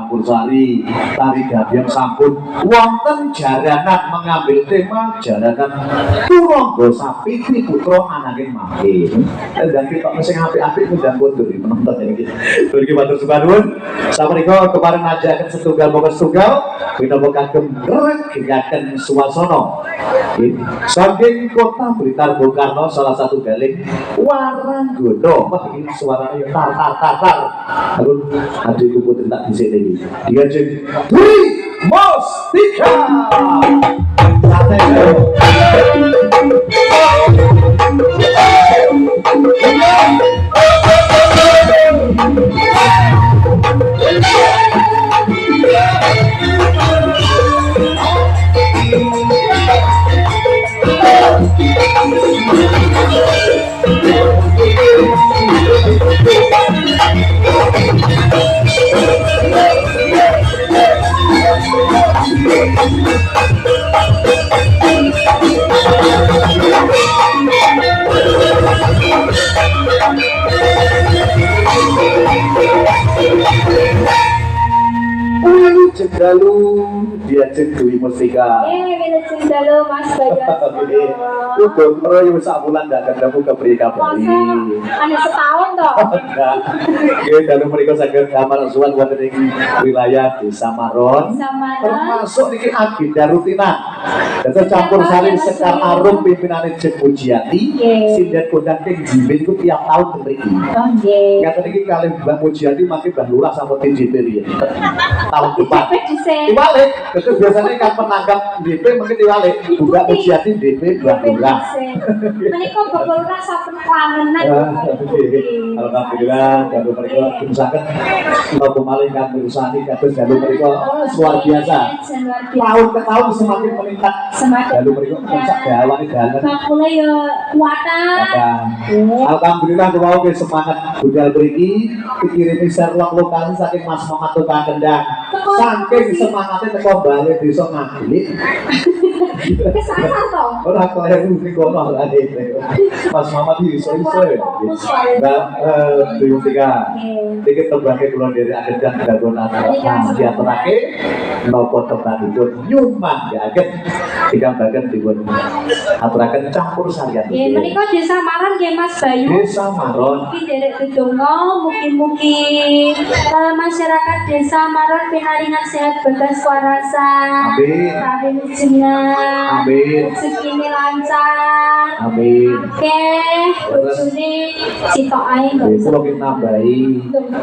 campursari tari gabyong sampun wonten jaranan mengambil tema jaranan turangga sapi putra ananging makin dan kita mesti apik-apik mudah mundur penonton iki iki matur suwun sapunika kemarin ajakan setunggal boga setunggal minangka kagem ngregaken suasana saking kota Blitar Bung Karno salah satu galing Waranggono. Wah ini suaranya tar aku adikku putri tak di sini dia jadi Dwi Mustika Cendalu diajeng Dwi Mustika. Cendalu Mas Bagas. Udah pro yang sabulan dak ketemu ke beri kabari. Ane setahun toh. Enggak. Nggih dalu mriku saged kamar suwan wonten ing wilayah Desa Maron. Termasuk niki agenda rutinan. Dadi campur sari Sekar Arum pimpinane Jeng Mujiati. Sindet kondang teng Jimbin ku tiap tahun teng mriki. Oh nggih. Ngaten iki kalih Mbak Mujiati makin Mbah Lurah sampun DP riyen. Tahun depan. Diwalik, itu biasanya kan penangkap DP mungkin diwalik. Buka Mujiati DP Mbah Lurah. Menika Bapak Lurah sampun kangenan. Alhamdulillah, kalau mereka diusahakan kalau maling kan berusaha kados dalu mereka luar biasa. Tahun ke tahun semakin meningkat. Dalu mereka mencak dawane dalan. Bakule ya kuatan. Alhamdulillah kula oke semangat budal mriki dikirimi serlok lokasi saking Mas Mamat Tukang Kendang. Saking semangatnya teko bali desa Ngagelit. Kesasar toh. Ora kaya mesti kono lah itu. Mas Mamat iso-iso ya. Mbak Dwi Mustika. Iki tembake kula dari adegan dagon anak diaturake napa tembakipun nyuman ya agen digambarkan dipun aturaken campur sarian. Nggih menika Desa Maron nggih Mas Bayu. Desa Maron. Iki derek dedonga mugi-mugi masyarakat Desa Maron pinaringan sehat bagas warasan. Amin. Raden jenengan. Amin. Rezekine lancar. Amin. Oke, bojone sitok ae kok. Kulo ki nambahi.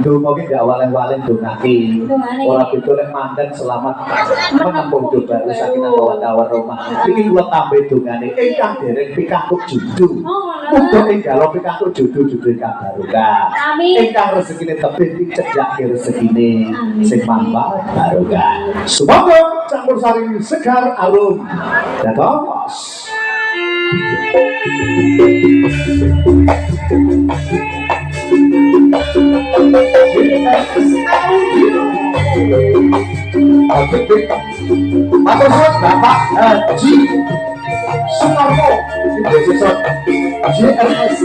Donga ki gak waleh-waleh dongake. Ora beda lek mandan selamat menempuh dosa saking kawan-kawan rumah. Iki kula tambah dongane ingkang dereng pikantuk judu. Untuk enggal pikantuk judu-judu kabar barokah. Amin. Ingkang rezekine tebih dicedhak rezekine sing manfaat barokah. Semoga campur sari Sekar Arum dados Matur suwun Bapak Haji Sumarmo Desa JRS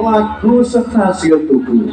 Lagu Stasiun Tugu.